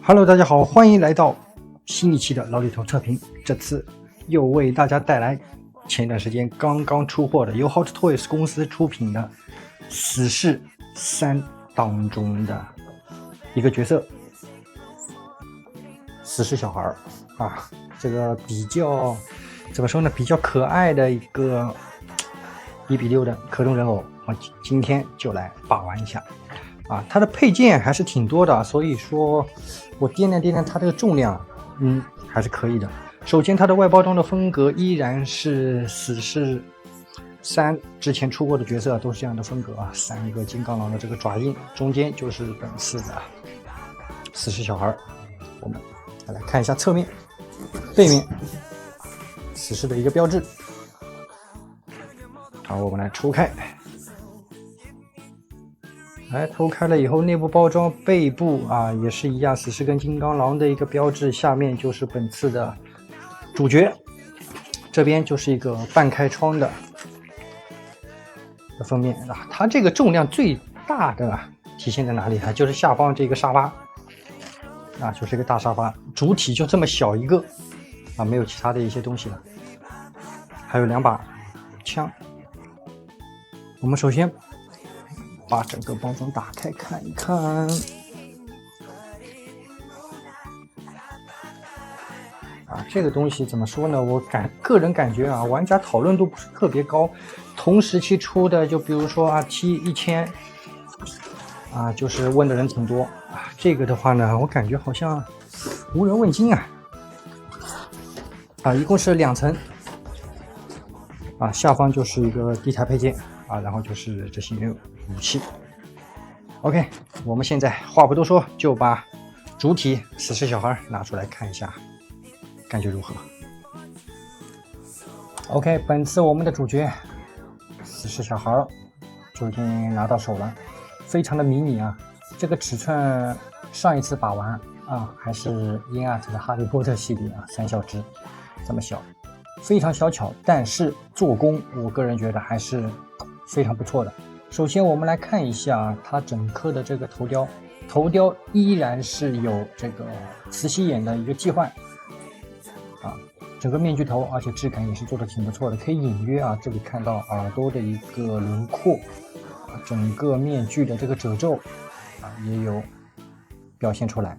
Hello， 大家好，欢迎来到新一期的老李头测评。这次又为大家带来前段时间刚刚出货的由 Hot Toys 公司出品的《死侍3》当中的一个角色，死侍小孩啊，这个比较怎么说呢？比较可爱的一个1:6的可动人偶，我今天就来把玩一下。它的配件还是挺多的，所以说我掂量它这个重量，还是可以的。首先，它的外包装的风格依然是死侍3之前出过的角色都是这样的风格啊，3个金刚狼的这个爪印，中间就是本次的死侍小孩。我们再来看一下侧面、背面死侍的一个标志。好，我们来抽开。抽开了以后，内部包装背部也是一样，死侍跟金刚狼的一个标志，下面就是本次的主角，这边就是一个半开窗的封面它这个重量最大的体现在哪里就是下方这个沙发就是一个大沙发，主体就这么小一个没有其他的一些东西了，还有2把枪。我们首先把整个包装打开看一看，这个东西怎么说呢？我个人感觉玩家讨论度不是特别高。同时期出的，就比如说1000就是问的人挺多这个的话呢，我感觉好像无人问津一共是2层下方就是一个地台配件然后就是这些武器。OK， 我们现在话不多说，就把主体死侍小孩拿出来看一下，感觉如何 ？OK， 本次我们的主角死侍小孩就已经拿到手了，非常的迷你这个尺寸上一次把玩还是英阿特的哈利波特系列3小只这么小，非常小巧，但是做工我个人觉得还是非常不错的。首先我们来看一下它整颗的这个头雕依然是有这个磁吸眼的一个替换整个面具头，而且质感也是做的挺不错的，可以隐约这里看到耳朵的一个轮廓整个面具的这个褶皱也有表现出来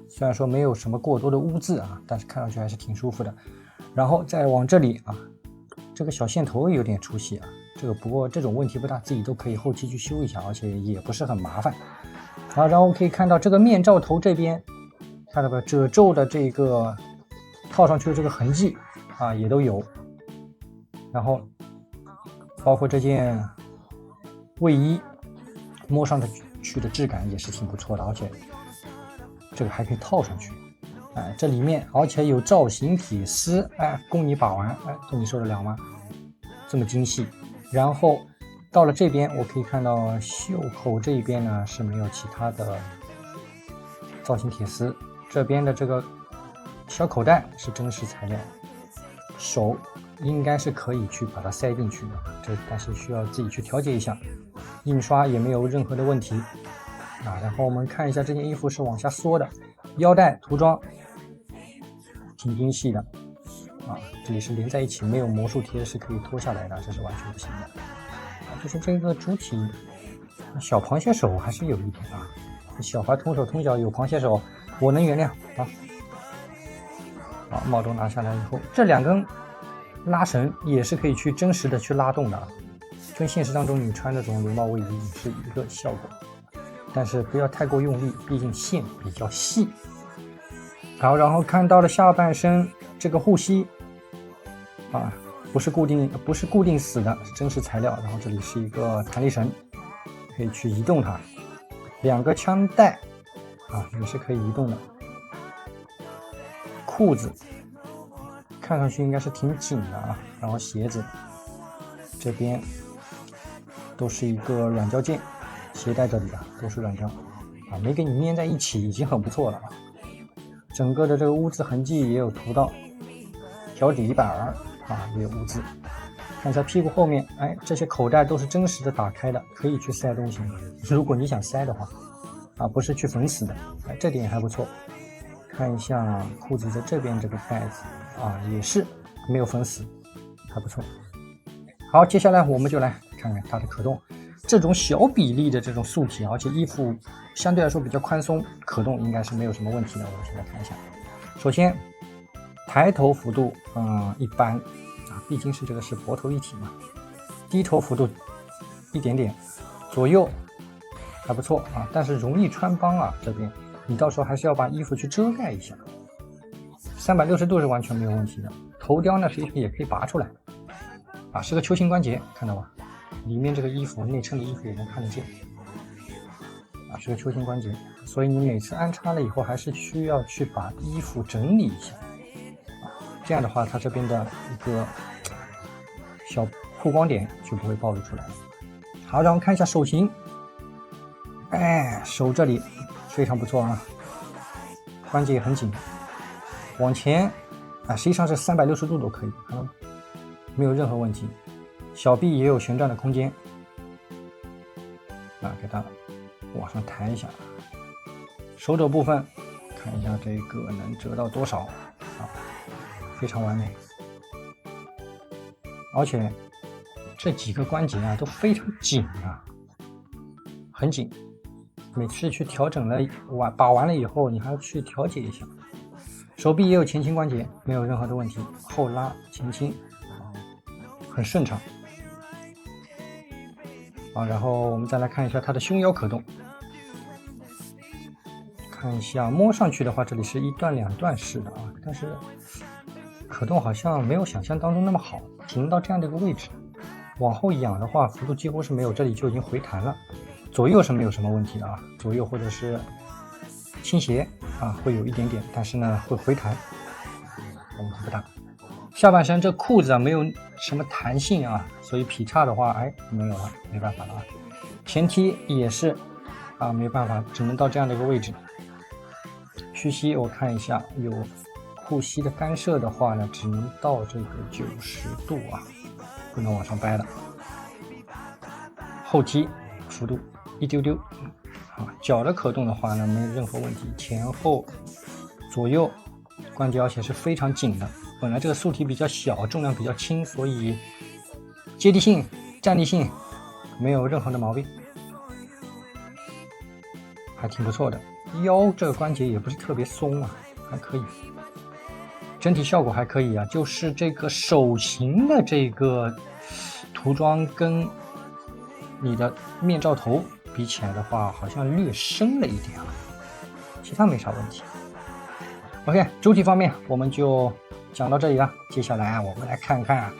虽然说没有什么过多的污渍但是看上去还是挺舒服的。然后再往这里这个小线头有点出戏这个不过这种问题不大，自己都可以后期去修一下，而且也不是很麻烦然后可以看到这个面罩头这边看到吧，褶皱的这个套上去的这个痕迹也都有。然后包括这件卫衣摸上去的质感也是挺不错的，而且这个还可以套上去这里面而且有造型铁丝供你把玩这你受得了吗？这么精细。然后到了这边我可以看到袖口这一边呢是没有其他的造型铁丝，这边的这个小口袋是真实材料，手应该是可以去把它塞进去的但是需要自己去调节一下，印刷也没有任何的问题然后我们看一下这件衣服是往下缩的，腰带涂装挺精细的这里是连在一起，没有魔术贴是可以脱下来的，这是完全不行的就是这个主体小螃蟹手还是有一点小孩通手通脚有螃蟹手我能原谅帽兜拿下来以后，这2根拉绳也是可以去真实的去拉动的跟现实当中你穿那种绒毛卫衣是一个效果，但是不要太过用力，毕竟线比较细。好，然后看到了下半身这个护膝不是固定死的，是真实材料。然后这里是一个弹力绳，可以去移动它。2个枪带也是可以移动的。裤子看上去应该是挺紧的然后鞋子这边都是一个软胶件，鞋带这里都是软胶啊，没给你粘在一起已经很不错了啊。整个的这个污渍痕迹也有涂到脚底板啊，也有污渍。看一下屁股后面，哎，这些口袋都是真实的打开的，可以去塞东西。如果你想塞的话，啊，不是去缝死的，哎，这点还不错。看一下裤子的这边这个带子啊，也是没有缝死，还不错。好，接下来我们就来看看它的可动。这种小比例的这种素体，而且衣服相对来说比较宽松，可动应该是没有什么问题的。我们现在看一下，首先抬头幅度一般啊，毕竟是这个是脖头一体嘛。低头幅度一点点，左右还不错啊，但是容易穿帮啊，这边你到时候还是要把衣服去遮盖一下。360度是完全没有问题的。头雕呢，其实也可以拔出来啊，是个球形关节，看到吧？里面这个衣服内衬的衣服也能看得见啊，是个球形关节，所以你每次安插了以后，还是需要去把衣服整理一下啊，这样的话，它这边的一个小曝光点就不会暴露出来了。好，然后看一下手型，哎，手这里非常不错啊，关节也很紧，往前啊，实际上是360度都可以，看到吗？没有任何问题。小臂也有旋转的空间啊，给它往上抬一下。手肘部分看一下这个能折到多少啊，非常完美。而且这几个关节啊都非常紧啊，很紧。每次去调整了把完了以后，你还要去调节一下。手臂也有前倾关节，没有任何的问题，后拉前倾很顺畅。啊，然后我们再来看一下它的胸腰可动，看一下摸上去的话，这里是1段2段式的啊，但是可动好像没有想象当中那么好，停到这样的一个位置，往后仰的话幅度几乎是没有，这里就已经回弹了，左右是没有什么问题的啊，左右或者是倾斜啊会有一点点，但是呢会回弹，问题不大。下半身这裤子啊没有什么弹性啊，所以劈叉的话，哎，没有了，没办法了啊。前踢也是啊，没办法，只能到这样的一个位置。屈膝我看一下，有护膝的干涉的话呢，只能到这个90度啊，不能往上掰了。后踢幅度一丢丢啊，脚的可动的话呢，没有任何问题，前后左右关节而且是非常紧的。本来这个素体比较小，重量比较轻，所以接地性、站立性没有任何的毛病，还挺不错的。腰这个关节也不是特别松啊，还可以，整体效果还可以啊。就是这个手型的这个涂装跟你的面罩头比起来的话，好像略深了一点啊，其他没啥问题。OK， 主体方面我们就讲到这里了，接下来我们来看看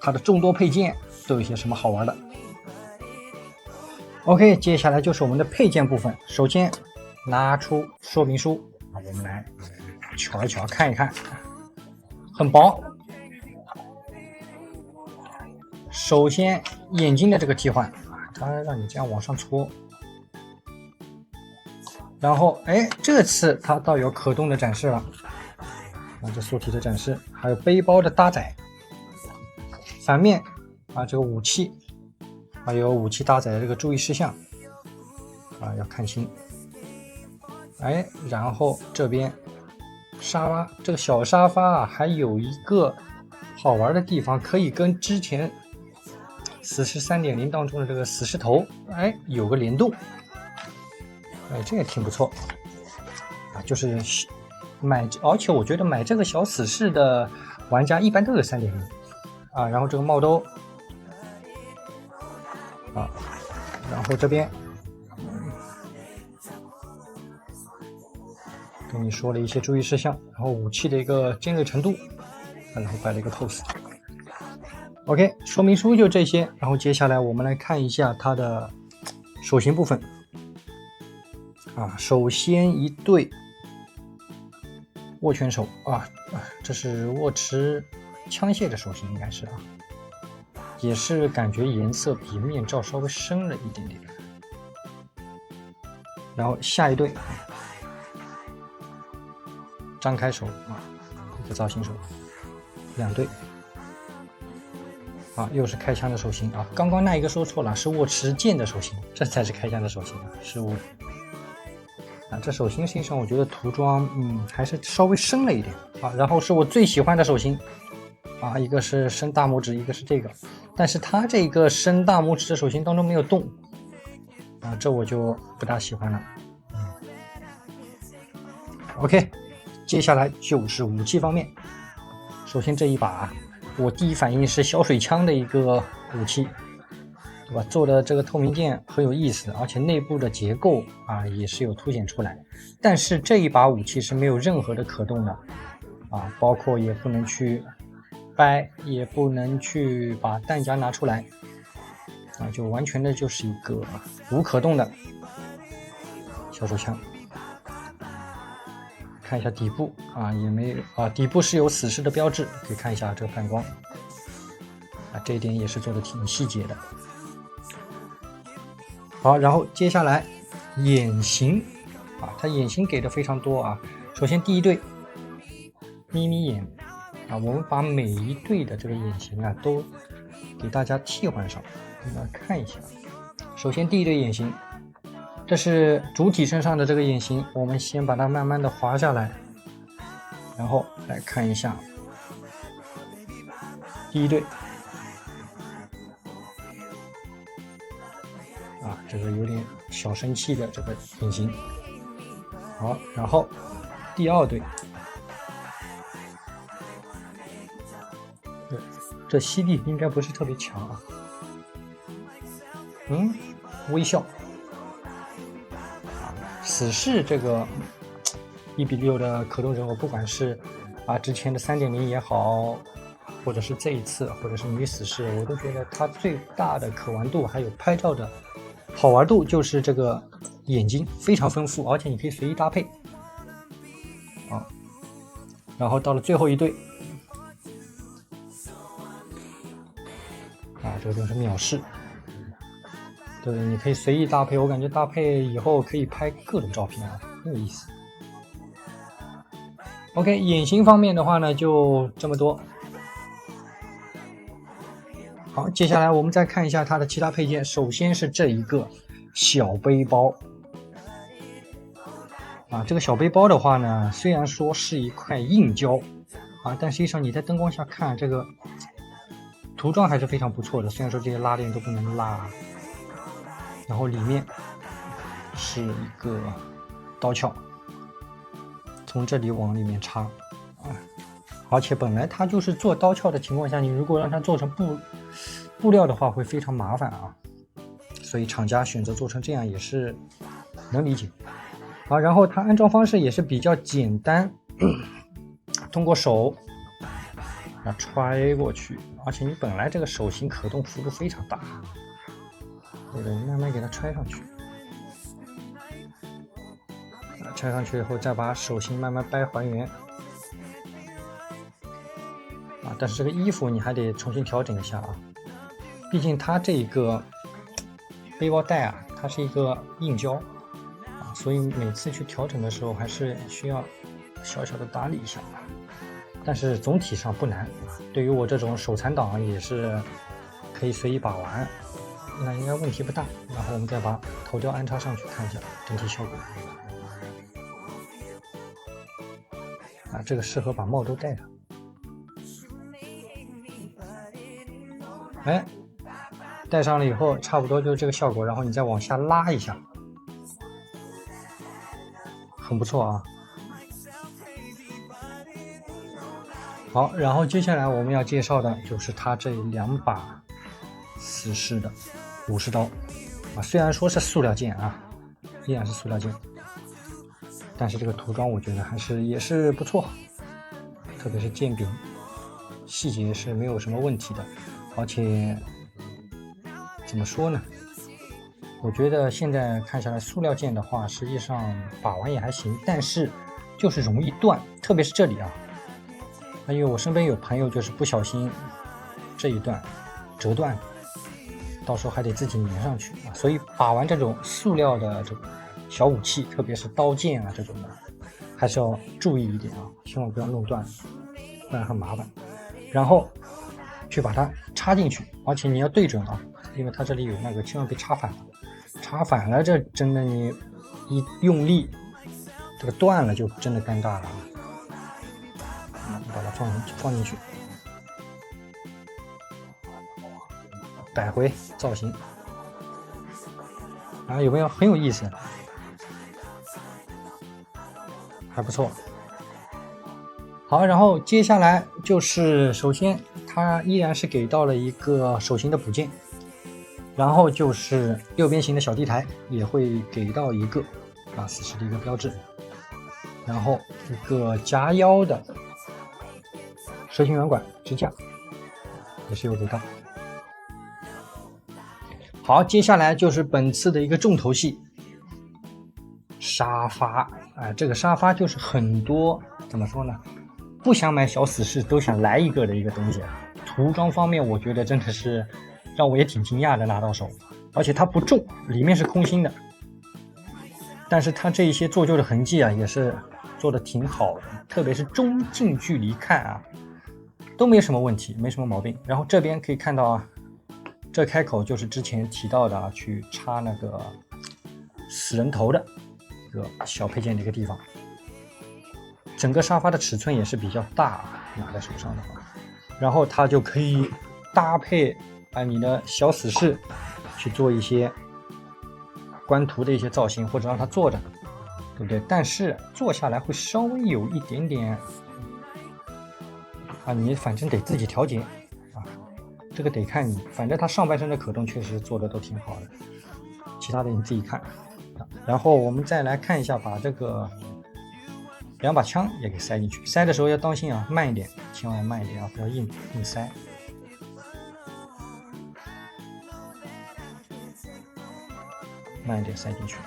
它的众多配件都有些什么好玩的。OK， 接下来就是我们的配件部分。首先拿出说明书，我们来瞧一瞧，看一看，很薄。首先眼睛的这个替换，它让你这样往上搓，然后哎，这次它倒有可动的展示了。这素体的展示，还有背包的搭载，反面啊这个武器，还有武器搭载的这个注意事项啊要看清。哎，然后这边沙发，这个小沙发啊还有一个好玩的地方，可以跟之前死侍 3.0 当中的这个死侍头哎有个联动，哎这也挺不错啊，就是而且我觉得买这个小死侍的玩家一般都有 3.0 啊，然后这个帽兜啊，然后这边跟你说了一些注意事项，然后武器的一个尖锐程度，然后摆了一个 pose。OK， 说明书就这些，然后接下来我们来看一下它的手型部分啊，首先一对握拳手啊，这是握持枪械的手型，应该是啊，也是感觉颜色比面罩稍微深了一点点。然后下一对，张开手啊，一个造型手，2对。啊，又是开枪的手型啊！刚刚那一个说错了，是握持剑的手型，这才是开枪的手型，失误。啊，这手型实际上我觉得涂装，还是稍微深了一点啊。然后是我最喜欢的手型，啊，一个是伸大拇指，一个是这个，但是它这个伸大拇指的手型当中没有动，啊，这我就不大喜欢了。OK， 接下来就是武器方面，首先这一把。我第一反应是小水枪的一个武器，对吧？做的这个透明剑很有意思，而且内部的结构啊也是有凸显出来。但是这一把武器是没有任何的可动的啊，包括也不能去掰，也不能去把弹夹拿出来啊，就完全的就是一个无可动的小手枪。看一下底部啊，也没啊，底部是有死士的标志，可以看一下这个反光啊，这一点也是做的挺细节的。好，然后接下来眼型啊，它眼型给的非常多啊。首先第一对眯眯眼啊，我们把每一对的这个眼型啊都给大家替换上，给大家看一下。首先第一对眼型。这是主体身上的这个眼型，我们先把它慢慢的滑下来，然后来看一下第一对啊，这个有点小生气的这个眼型。好，然后第二对，这吸力应该不是特别强啊，微笑。死士这个1:6的可动人偶，不管是之前的3.0也好，或者是这一次，或者是女死士，我都觉得它最大的可玩度还有拍照的好玩度就是这个眼睛非常丰富，而且你可以随意搭配啊。然后到了最后一对啊，这个就是藐视。对，你可以随意搭配，我感觉搭配以后可以拍各种照片啊，很有意思。OK， 眼型方面的话呢，就这么多。好，接下来我们再看一下它的其他配件。首先是这一个小背包啊，这个小背包的话呢，虽然说是一块硬胶啊，但实际上你在灯光下看，这个涂装还是非常不错的。虽然说这些拉链都不能拉。然后里面是一个刀鞘，从这里往里面插啊，而且本来它就是做刀鞘的情况下，你如果让它做成布料的话，会非常麻烦啊，所以厂家选择做成这样也是能理解。好，然后它安装方式也是比较简单，通过手揣过去，而且你本来这个手型可动幅度非常大。对的，你慢慢给它揣上去，揣上去以后再把手型慢慢掰还原啊。但是这个衣服你还得重新调整一下啊，毕竟它这个背包带啊，它是一个硬胶啊，所以每次去调整的时候还是需要小小的打理一下。但是总体上不难，对于我这种手残党也是可以随意把玩。那应该问题不大，然后我们再把头雕安插上去看一下整体效果。啊，这个适合把帽都戴上。哎，戴上了以后差不多就是这个效果，然后你再往下拉一下，很不错啊。好，然后接下来我们要介绍的就是它这2把死士的武士刀啊，虽然说是塑料剑啊，依然是塑料剑，但是这个涂装我觉得也是不错，特别是剑柄细节是没有什么问题的，而且怎么说呢？我觉得现在看下来，塑料剑的话，实际上把玩也还行，但是就是容易断，特别是这里啊，因为我身边有朋友就是不小心这一段折断，到时候还得自己粘上去啊，所以把玩这种塑料的这个小武器，特别是刀剑啊这种的，还是要注意一点啊，千万不要弄断，不然很麻烦。然后去把它插进去，而且你要对准啊，因为它这里有那个，千万别插反了。插反了，这真的你一用力，这个断了就真的尴尬了啊。把它放进去，摆回造型，啊，有没有很有意思？还不错。好，然后接下来就是首先它依然是给到了一个手型的补件，然后就是六边形的小地台也会给到一个啊死士的一个标志，然后一个夹腰的蛇形圆管支架也是有给到。好，接下来就是本次的一个重头戏，沙发。这个沙发就是很多怎么说呢，不想买小死士都想来一个的一个东西。涂装方面我觉得真的是让我也挺惊讶的，拿到手，而且它不重，里面是空心的，但是它这一些做旧的痕迹啊也是做的挺好的，特别是中近距离看啊都没什么问题，没什么毛病。然后这边可以看到啊，这开口就是之前提到的啊，去插那个死人头的一个小配件的一个地方。整个沙发的尺寸也是比较大，拿在手上的话，然后它就可以搭配你的小死士去做一些官图的一些造型，或者让它坐着，对不对？但是坐下来会稍微有一点点你反正得自己调节啊，这个得看你，反正它上半身的可动确实做的都挺好的，其他的你自己看。然后我们再来看一下，把这个两把枪也给塞进去，塞的时候要当心啊，慢一点，千万慢一点啊，不要硬塞。慢一点塞进去。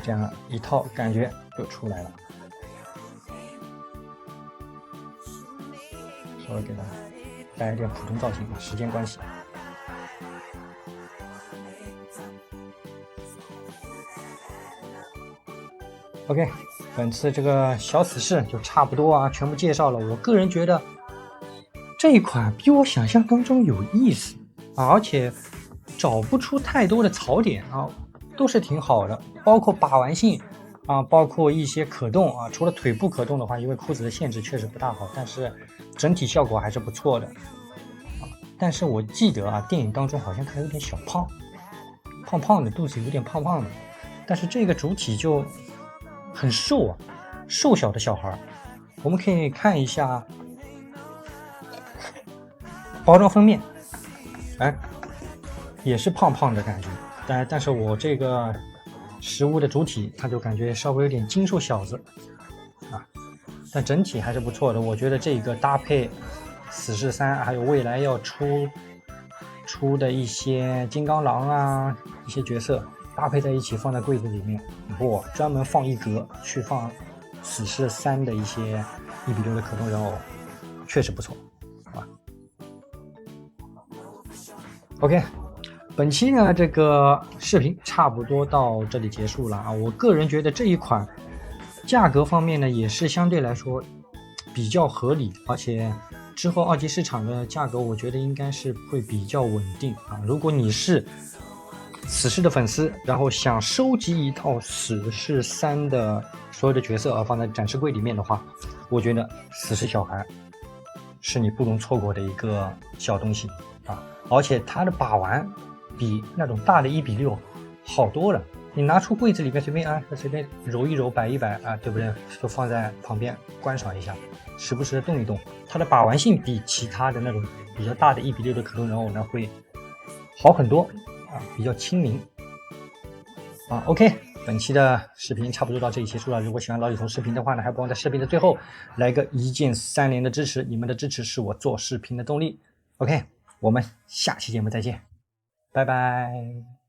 这样一套感觉就出来了。稍微给它带一点普通造型，时间关系。OK， 本次这个小死士就差不多全部介绍了。我个人觉得这一款比我想象当中有意思而且找不出太多的槽点都是挺好的，包括把玩性包括一些可动除了腿部可动的话，因为裤子的限制确实不大好，但是整体效果还是不错的但是我记得电影当中好像他有点小胖的，肚子有点胖的，但是这个主体就很瘦瘦小的小孩。我们可以看一下包装封面，也是胖的感觉，但是我这个实物的主体它就感觉稍微有点精瘦小子但整体还是不错的。我觉得这个搭配死士3还有未来要出的一些金刚狼一些角色搭配在一起放在柜子里面，专门放一格去放死士3的一些1:6的可动人偶，确实不错OK， 本期呢这个视频差不多到这里结束了我个人觉得这一款价格方面呢也是相对来说比较合理，而且之后2级市场的价格我觉得应该是会比较稳定如果你是死士的粉丝，然后想收集一套死士3的所有的角色放在展示柜里面的话，我觉得死士小孩是你不容错过的一个小东西而且它的把玩比那种大的1:6好多了，你拿出柜子里面随便揉一揉摆一摆对不对，就放在旁边观赏一下，时不时的动一动，它的把玩性比其他的那种比较大的1:6的可动人偶呢会好很多比较亲民OK， 本期的视频差不多到这里结束了。如果喜欢老李头视频的话呢，还不忘在视频的最后来个一键3连的支持，你们的支持是我做视频的动力。OK， 我们下期节目再见，拜拜。